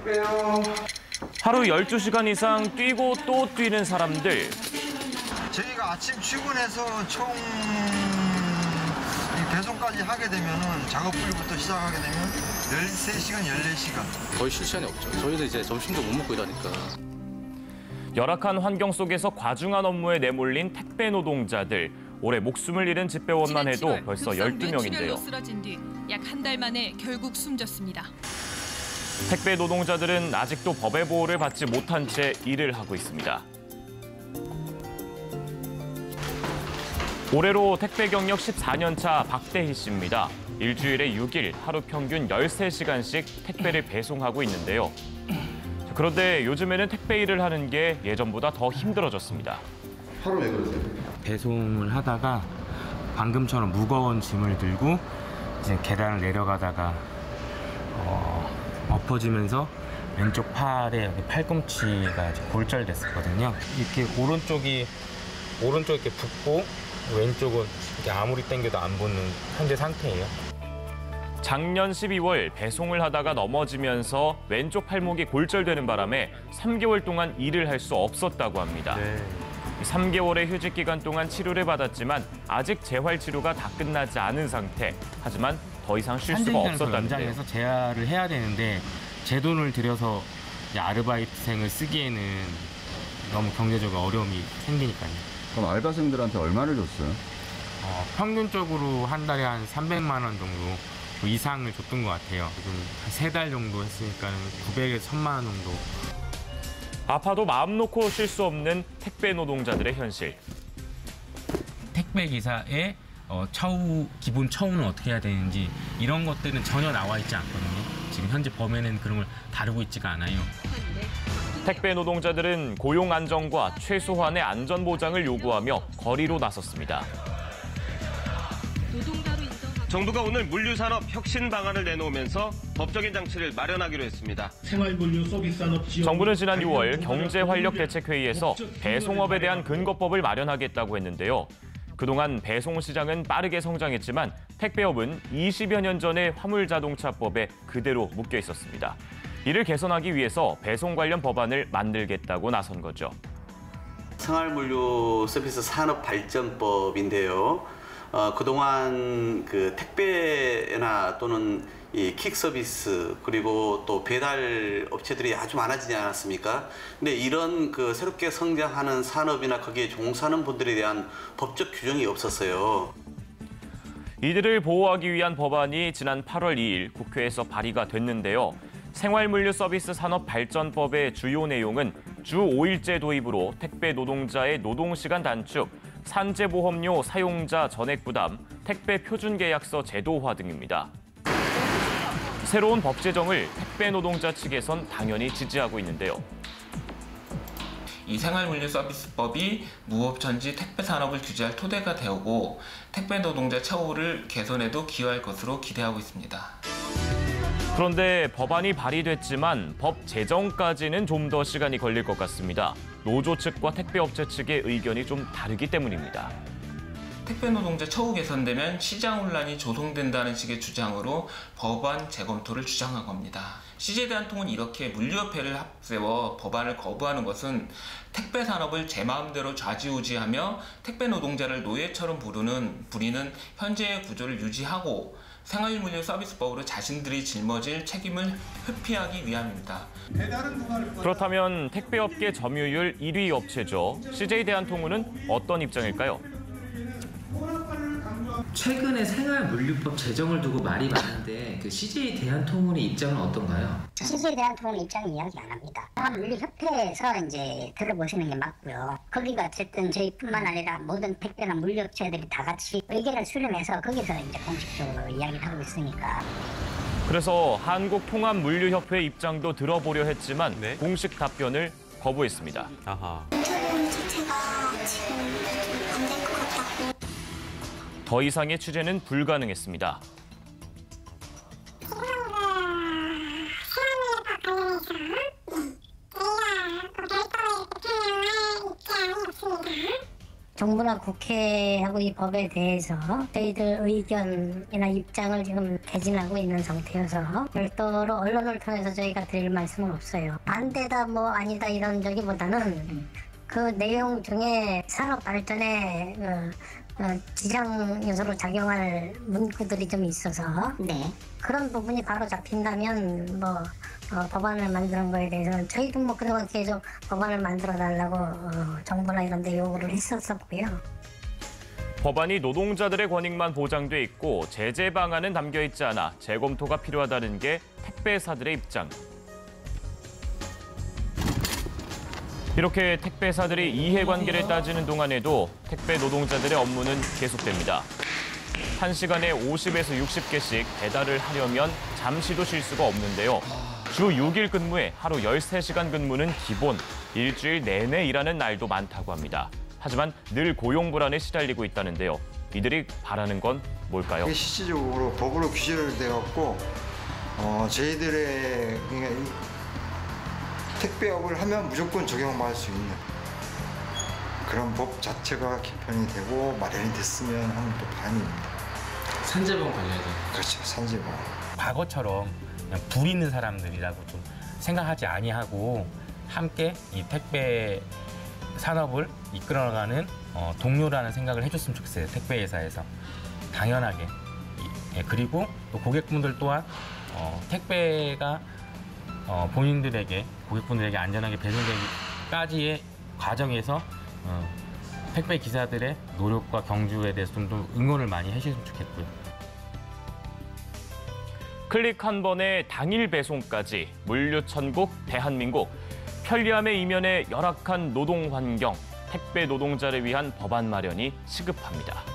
빼요. 하루 12시간 이상 뛰고 또 뛰는 사람들. 저희가 아침 출근해서 총 배송까지 하게 되면은 작업일부터 시작하게 되면 13시간, 14시간. 거의 쉴 시간이 없죠. 저희도 이제 점심도 못 먹고 이러니까. 열악한 환경 속에서 과중한 업무에 내몰린 택배 노동자들. 올해 목숨을 잃은 집배원만 해도 벌써 12명인데요. 쓰러진 뒤 약 한 달 만에 결국 숨졌습니다. 택배 노동자들은 아직도 법의 보호를 받지 못한 채 일을 하고 있습니다. 올해로 택배 경력 14년 차 박대희 씨입니다. 일주일에 6일 하루 평균 13시간씩 택배를 배송하고 있는데요. 그런데 요즘에는 택배 일을 하는 게 예전보다 더 힘들어졌습니다. 하루 왜 그러세요? 배송을 하다가 방금처럼 무거운 짐을 들고 이제 계단을 내려가다가 엎어지면서 왼쪽 팔에 팔꿈치가 골절됐었거든요. 이렇게 오른쪽이 이렇게 붓고 왼쪽은 이렇게 아무리 당겨도 안 붙는 현재 상태예요. 작년 12월 배송을 하다가 넘어지면서 왼쪽 팔목이 골절되는 바람에 3개월 동안 일을 할 수 없었다고 합니다. 3개월의 휴직 기간 동안 치료를 받았지만 아직 재활 치료가 다 끝나지 않은 상태. 하지만 더 이상 쉴 수가 없었다는데요. 현장에서 재활을 해야 되는데 제 돈을 들여서 아르바이트생을 쓰기에는 너무 경제적으로 어려움이 생기니까요. 그럼 알바생들한테 얼마를 줬어요? 평균적으로 한 달에 한 300만 원 정도 이상을 줬던 것 같아요. 지금 한 3달 정도 했으니까 900에서 1000만 원 정도. 아파도 마음 놓고 쉴 수 없는 택배 노동자들의 현실. 택배 기사의 기본 처우는 어떻게 해야 되는지 이런 것들은 전혀 나와 있지 않거든요. 지금 현재 법에는 그런 걸 다루고 있지가 않아요. 택배 노동자들은 고용 안정과 최소한의 안전 보장을 요구하며 거리로 나섰습니다. 정부가 오늘 물류산업 혁신 방안을 내놓으면서 법적인 장치를 마련하기로 했습니다. 생활물류 서비스 산업 지원. 정부는 지난 6월 경제활력대책회의에서 배송업에 대한 근거법을 마련하겠다고 했는데요. 그동안 배송 시장은 빠르게 성장했지만 택배업은 20여 년 전의 화물자동차법에 그대로 묶여 있었습니다. 이를 개선하기 위해서 배송 관련 법안을 만들겠다고 나선 거죠. 생활물류 서비스 산업발전법인데요. 그동안 그 택배나 또는 이 킥 서비스 그리고 또 배달 업체들이 아주 많아지지 않았습니까? 근데 이런 그 새롭게 성장하는 산업이나 거기에 종사하는 분들에 대한 법적 규정이 없었어요. 이들을 보호하기 위한 법안이 지난 8월 2일 국회에서 발의가 됐는데요. 생활물류 서비스 산업발전법의 주요 내용은 주 5일제 도입으로 택배 노동자의 노동시간 단축, 산재보험료 사용자 전액 부담, 택배 표준계약서 제도화 등입니다. 새로운 법 제정을 택배 노동자 측에선 당연히 지지하고 있는데요. 이 생활물류 서비스법이 무업천지 택배 산업을 규제할 토대가 되고 택배 노동자 처우를 개선에도 기여할 것으로 기대하고 있습니다. 그런데 법안이 발의됐지만 법 제정까지는 좀 더 시간이 걸릴 것 같습니다. 노조 측과 택배업체 측의 의견이 좀 다르기 때문입니다. 택배 노동자 처우 개선되면 시장 혼란이 조성된다는 식의 주장으로 법안 재검토를 주장한 겁니다. CJ대한통운 이렇게 물류협회를 앞세워 법안을 거부하는 것은 택배 산업을 제 마음대로 좌지우지하며 택배 노동자를 노예처럼 부리는 현재의 구조를 유지하고 생활물류 서비스법으로 자신들이 짊어질 책임을 회피하기 위함입니다. 그렇다면 택배업계 점유율 1위 업체죠. CJ대한통운은 어떤 입장일까요? 최근에 생활물류법 제정을 두고 말이 많은데 그 CJ 대한통운의 입장은 어떤가요? CJ 대한통운 입장은 이야기 안 합니다. 물류협회에서 이제 들어보시는 게 맞고요. 거기가 어쨌든 저희뿐만 아니라 모든 택배나 물류업체들이 다 같이 의견을 수렴해서 거기서 이제 공식적으로 이야기를 하고 있으니까. 그래서 한국통합물류협회 입장도 들어보려 했지만 공식 답변을 거부했습니다. 더 이상의 취재는 불가능했습니다. 정부나 국회하고 이 법에 대해서 저희들 의견이나 입장을 지금 개진하고 있는 상태여서 별도로 언론을 통해서 저희가 드릴 말씀은 없어요. 반대다 뭐 아니다 이런 저기보다는 그 내용 중에 산업 발전에 지장 요소로 작용할 문구들이 좀 있어서 그런 부분이 바로 잡힌다면 뭐 법안을 만드는 거에 대해서는 저희도 뭐 그동안 계속 법안을 만들어 달라고 정부나 이런 데 요구를 했었었고요. 법안이 노동자들의 권익만 보장돼 있고 제재 방안은 담겨 있지 않아 재검토가 필요하다는 게 택배사들의 입장. 이렇게 택배사들이 이해관계를 따지는 동안에도 택배 노동자들의 업무는 계속됩니다. 1시간에 50에서 60개씩 배달을 하려면 잠시도 쉴 수가 없는데요. 주 6일 근무에 하루 13시간 근무는 기본, 일주일 내내 일하는 날도 많다고 합니다. 하지만 늘 고용 불안에 시달리고 있다는데요. 이들이 바라는 건 뭘까요? 실질적으로 법으로 규제를 돼갖고 저희들의 택배업을 하면 무조건 적용받을 수 있는 그런 법 자체가 개편이 되고 마련이 됐으면 하는 또 바람입니다. 산재범 관련해서. 그렇죠, 산재범. 과거처럼 그냥 불 있는 사람들이라고 좀 생각하지 아니하고 함께 이 택배 산업을 이끌어가는 동료라는 생각을 해줬으면 좋겠어요. 택배 회사에서 당연하게. 그리고 또 고객분들 또한 택배가 본인들에게 고객분들에게 안전하게 배송되기까지의 과정에서 택배 기사들의 노력과 경주에 대해서 좀 더 응원을 많이 해주셨으면 좋겠고요. 클릭 한 번에 당일 배송까지 물류 천국 대한민국. 편리함의 이면에 열악한 노동 환경, 택배 노동자를 위한 법안 마련이 시급합니다.